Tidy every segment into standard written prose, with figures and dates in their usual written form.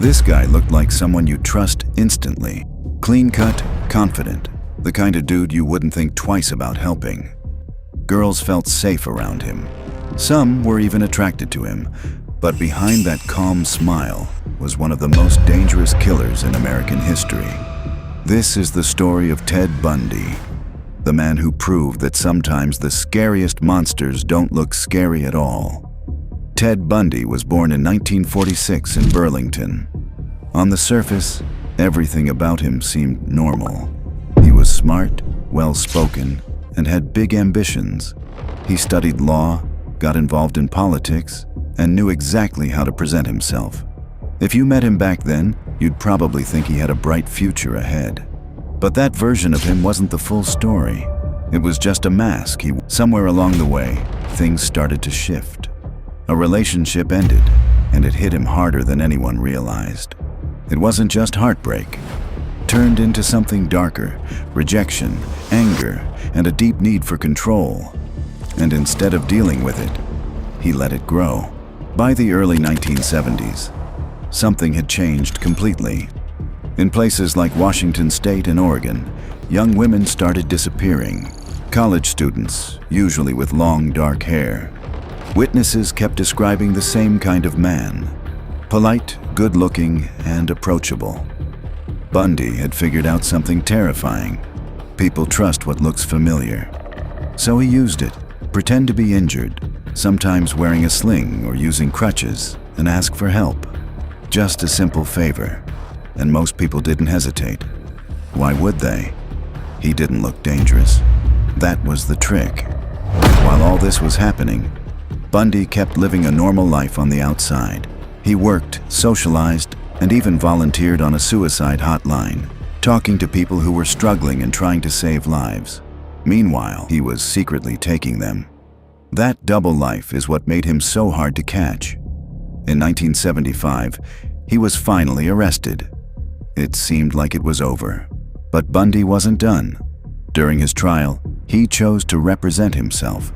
This guy looked like someone you'd trust instantly. Clean-cut, confident, the kind of dude you wouldn't think twice about helping. Girls felt safe around him. Some were even attracted to him, but behind that calm smile was one of the most dangerous killers in American history. This is the story of Ted Bundy, the man who proved that sometimes the scariest monsters don't look scary at all. Ted Bundy was born in 1946 in Burlington. On the surface, everything about him seemed normal. He was smart, well-spoken, and had big ambitions. He studied law, got involved in politics, and knew exactly how to present himself. If you met him back then, you'd probably think he had a bright future ahead. But that version of him wasn't the full story. It was just a mask. Somewhere along the way, things started to shift. A relationship ended, and it hit him harder than anyone realized. It wasn't just heartbreak. It turned into something darker, rejection, anger, and a deep need for control. And instead of dealing with it, he let it grow. By the early 1970s, something had changed completely. In places like Washington State and Oregon, young women started disappearing. College students, usually with long, dark hair. Witnesses kept describing the same kind of man. Polite, good-looking, and approachable. Bundy had figured out something terrifying. People trust what looks familiar. So he used it. Pretend to be injured, sometimes wearing a sling or using crutches, and ask for help. Just a simple favor. And most people didn't hesitate. Why would they? He didn't look dangerous. That was the trick. While all this was happening, Bundy kept living a normal life on the outside. He worked, socialized, and even volunteered on a suicide hotline, talking to people who were struggling and trying to save lives. Meanwhile, he was secretly taking them. That double life is what made him so hard to catch. In 1975, he was finally arrested. It seemed like it was over. But Bundy wasn't done. During his trial, he chose to represent himself.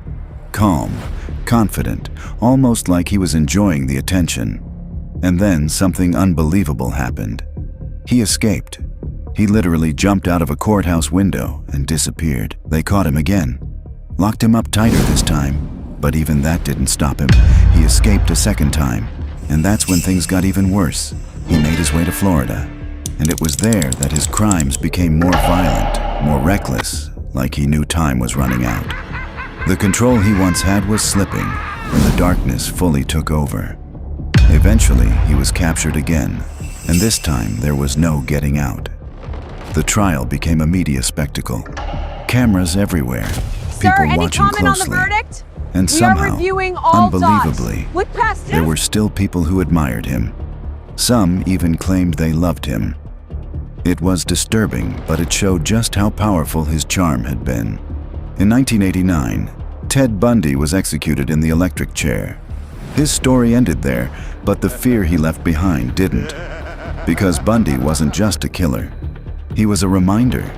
Calm, confident, almost like he was enjoying the attention. And then something unbelievable happened. He escaped. He literally jumped out of a courthouse window and disappeared. They caught him again. Locked him up tighter this time, but even that didn't stop him. He escaped a second time, and that's when things got even worse. He made his way to Florida, and it was there that his crimes became more violent, more reckless, like he knew time was running out. The control he once had was slipping, and the darkness fully took over. Eventually, he was captured again, and this time there was no getting out. The trial became a media spectacle. Cameras everywhere, people watching closely. And somehow, unbelievably, there were still people who admired him. Some even claimed they loved him. It was disturbing, but it showed just how powerful his charm had been. In 1989, Ted Bundy was executed in the electric chair. His story ended there, but the fear he left behind didn't. Because Bundy wasn't just a killer. He was a reminder.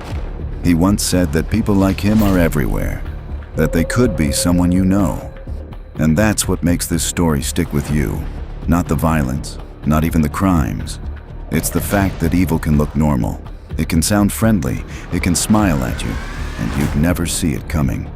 He once said that people like him are everywhere, that they could be someone you know. And that's what makes this story stick with you. Not the violence, not even the crimes. It's the fact that evil can look normal. It can sound friendly, it can smile at you, and you'd never see it coming.